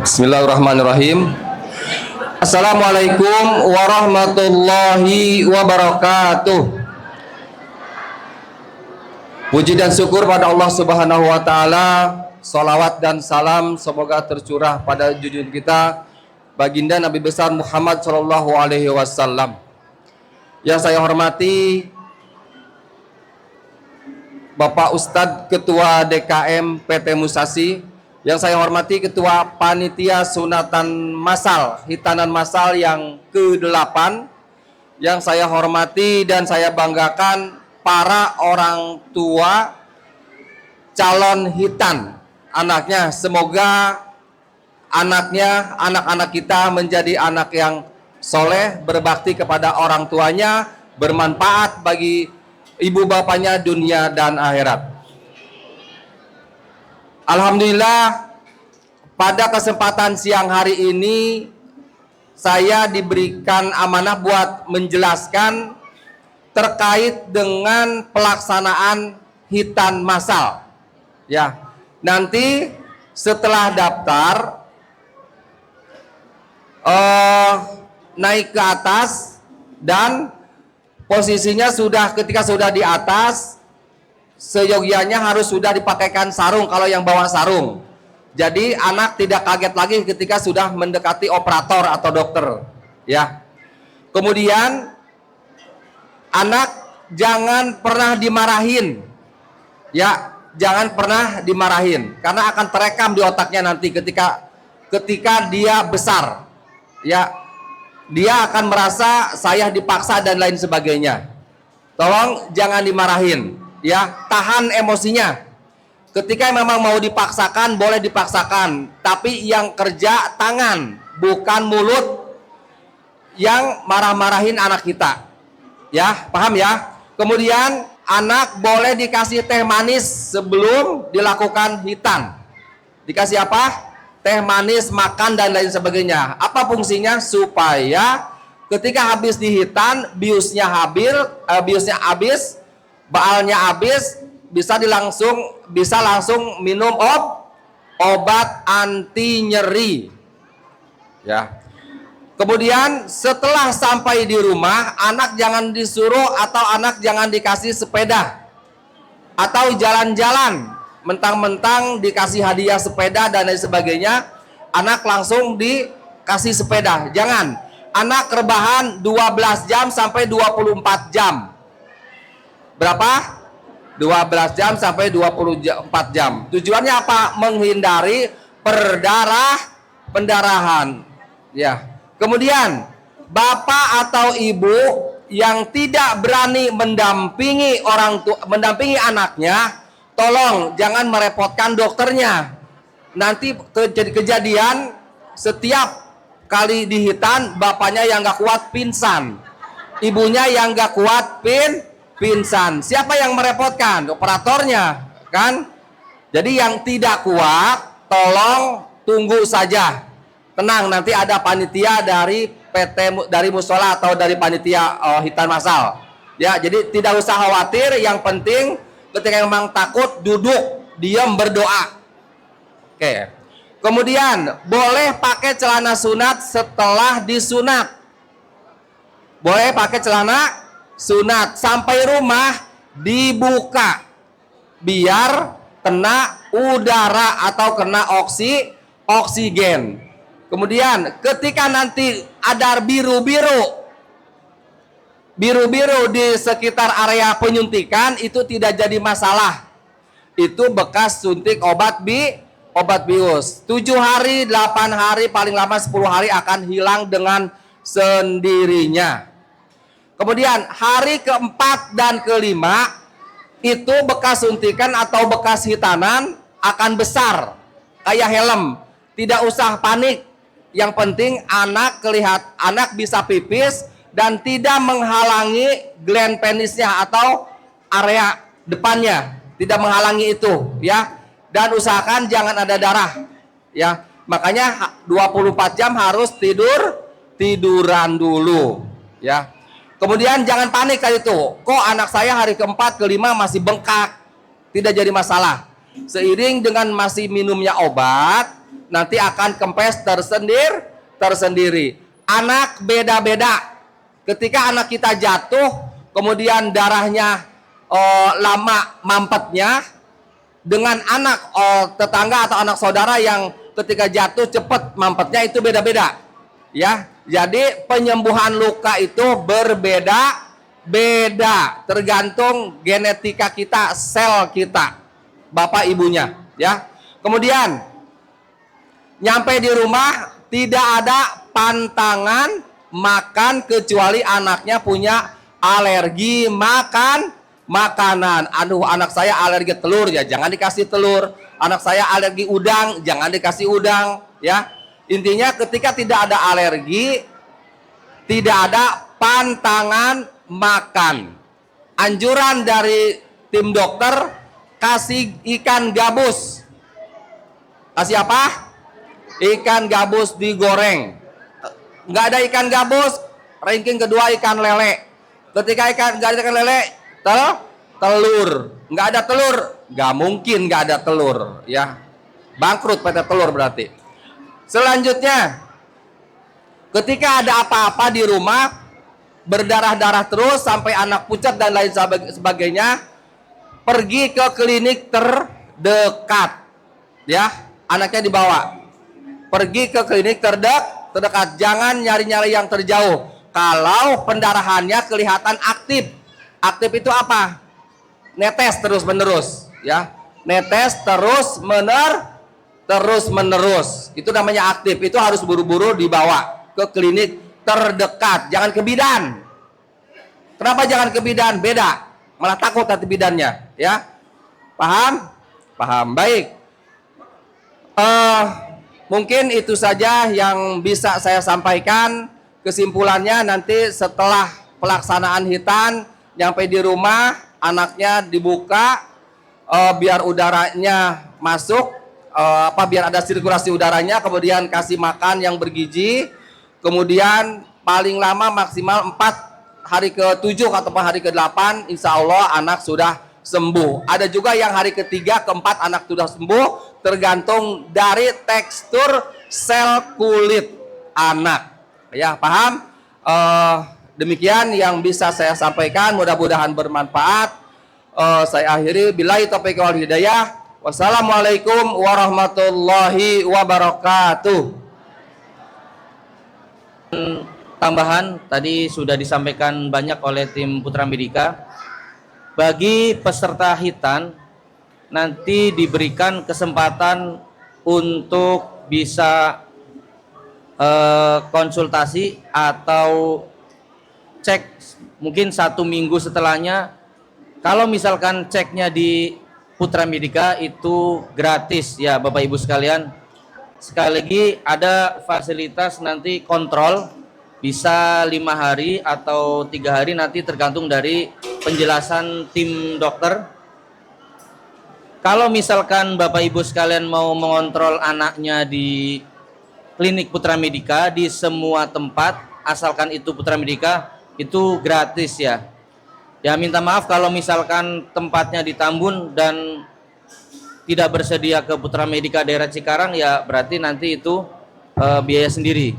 Bismillahirrahmanirrahim. Assalamualaikum warahmatullahi wabarakatuh. Puji dan syukur pada Allah Subhanahu wa taala. Salawat dan salam semoga tercurah pada junjungan kita baginda Nabi besar Muhammad sallallahu alaihi wasallam. Yang saya hormati Bapak Ustadz Ketua DKM PT Musasi, yang saya hormati Ketua Panitia Sunatan Massal, Hitanan Massal yang ke-8, yang saya hormati dan saya banggakan para orang tua calon hitan anaknya. Semoga anaknya, anak-anak kita menjadi anak yang soleh, berbakti kepada orang tuanya, bermanfaat bagi ibu bapaknya dunia dan akhirat. Alhamdulillah, pada kesempatan siang hari ini saya diberikan amanah buat menjelaskan terkait dengan pelaksanaan hitan massal. Ya, nanti setelah daftar naik ke atas dan posisinya ketika sudah di atas, seyogianya harus sudah dipakaikan sarung kalau yang bawa sarung. Jadi anak tidak kaget lagi ketika sudah mendekati operator atau dokter, ya. Kemudian anak jangan pernah dimarahin, ya, jangan pernah dimarahin karena akan terekam di otaknya nanti ketika dia besar, ya. Dia akan merasa saya dipaksa dan lain sebagainya. Tolong jangan dimarahin, ya, tahan emosinya. Ketika memang mau dipaksakan, boleh dipaksakan, tapi yang kerja tangan, bukan mulut yang marah-marahin anak kita. Ya, paham ya? Kemudian anak boleh dikasih teh manis sebelum dilakukan hitan. Dikasih apa? Teh manis, makan dan lain sebagainya. Apa fungsinya? Supaya ketika habis dihitan, biusnya habis, baalnya habis, bisa langsung minum obat anti nyeri, ya. Kemudian setelah sampai di rumah, anak jangan disuruh atau anak jangan dikasih sepeda atau jalan-jalan mentang-mentang dikasih hadiah sepeda dan lain sebagainya, anak langsung dikasih sepeda. Jangan. Anak rebahan 12 jam sampai 24 jam. Berapa? 12 jam sampai 24 jam. Tujuannya apa? Menghindari pendarahan. Ya. Kemudian bapak atau ibu yang tidak berani mendampingi anaknya, tolong jangan merepotkan dokternya. Nanti kejadian setiap kali dihitan, bapaknya yang gak kuat pingsan, ibunya yang gak kuat pingsan. Siapa yang merepotkan? Operatornya, kan? Jadi yang tidak kuat, tolong tunggu saja. Tenang, nanti ada panitia dari dari musola atau dari panitia hitan massal. Ya, jadi tidak usah khawatir. Yang penting ketika memang takut, duduk, diam, berdoa. Oke. Kemudian boleh pakai celana sunat setelah disunat. Boleh pakai celana sunat sampai rumah dibuka biar kena udara atau kena oksigen. Kemudian ketika nanti ada biru-biru di sekitar area penyuntikan, itu tidak jadi masalah. Itu bekas suntik obat bius. 7 hari, 8 hari, paling lama 10 hari akan hilang dengan sendirinya. Kemudian hari keempat dan kelima itu bekas suntikan atau bekas hitanan akan besar kayak helm. Tidak usah panik. Yang penting anak bisa pipis dan tidak menghalangi gland penisnya atau area depannya, tidak menghalangi itu, ya. Dan usahakan jangan ada darah, ya. Makanya 24 jam harus tiduran dulu, ya. Kemudian jangan panik kali itu. Kok anak saya hari keempat, kelima masih bengkak? Tidak jadi masalah. Seiring dengan masih minumnya obat, nanti akan kempes tersendiri. Anak beda-beda. Ketika anak kita jatuh, kemudian darahnya lama mampetnya, dengan anak tetangga atau anak saudara yang ketika jatuh cepat mampetnya itu beda-beda. Ya, jadi penyembuhan luka itu berbeda-beda, tergantung genetika kita, sel kita, bapak ibunya. Ya, kemudian nyampe di rumah tidak ada pantangan makan kecuali anaknya punya alergi makanan. Aduh, anak saya alergi telur, ya jangan dikasih telur. Anak saya alergi udang, jangan dikasih udang. Ya, intinya ketika tidak ada alergi, tidak ada pantangan makan. Anjuran dari tim dokter, kasih ikan gabus. Kasih apa? Ikan gabus digoreng. Nggak ada ikan gabus, ranking kedua ikan lele. Ketika nggak ada ikan lele, telur. Nggak ada telur, nggak mungkin nggak ada telur, ya. Bangkrut PT Telur berarti. Selanjutnya, ketika ada apa-apa di rumah, berdarah-darah terus sampai anak pucat dan lain sebagainya, pergi ke klinik terdekat. Ya, anaknya dibawa. Pergi ke klinik terdekat, jangan nyari-nyari yang terjauh. Kalau pendarahannya kelihatan aktif. Aktif itu apa? Netes terus-menerus, ya. Netes terus-menerus. Itu namanya aktif. Itu harus buru-buru dibawa ke klinik terdekat. Jangan ke bidan. Kenapa jangan ke bidan? Beda. Malah takut hati bidannya, ya. Paham? Paham. Baik. Mungkin itu saja yang bisa saya sampaikan. Kesimpulannya nanti setelah pelaksanaan hitan, nyampe di rumah, anaknya dibuka, biar udaranya masuk, biar ada sirkulasi udaranya, kemudian kasih makan yang bergizi, kemudian paling lama maksimal 4 hari ke-7 atau hari ke-8, insya Allah anak sudah sembuh. Ada juga yang hari ketiga, keempat anak sudah sembuh, tergantung dari tekstur sel kulit anak. Ya, paham? Demikian yang bisa saya sampaikan, mudah-mudahan bermanfaat. Saya akhiri, billahi taufiq wal hidayah. Wassalamualaikum warahmatullahi wabarakatuh. Tambahan tadi sudah disampaikan banyak oleh tim Putra Medika. Bagi peserta hitan nanti diberikan kesempatan untuk bisa konsultasi atau cek mungkin 1 minggu setelahnya. Kalau misalkan ceknya di Putra Medika itu gratis ya Bapak Ibu sekalian. Sekali lagi ada fasilitas nanti kontrol, bisa 5 hari atau 3 hari, nanti tergantung dari penjelasan tim dokter. Kalau misalkan Bapak Ibu sekalian mau mengontrol anaknya di klinik Putra Medika di semua tempat, asalkan itu Putra Medika, itu gratis ya. Ya, minta maaf kalau misalkan tempatnya di Tambun dan tidak bersedia ke Putra Medika daerah Cikarang, ya berarti nanti itu biaya sendiri.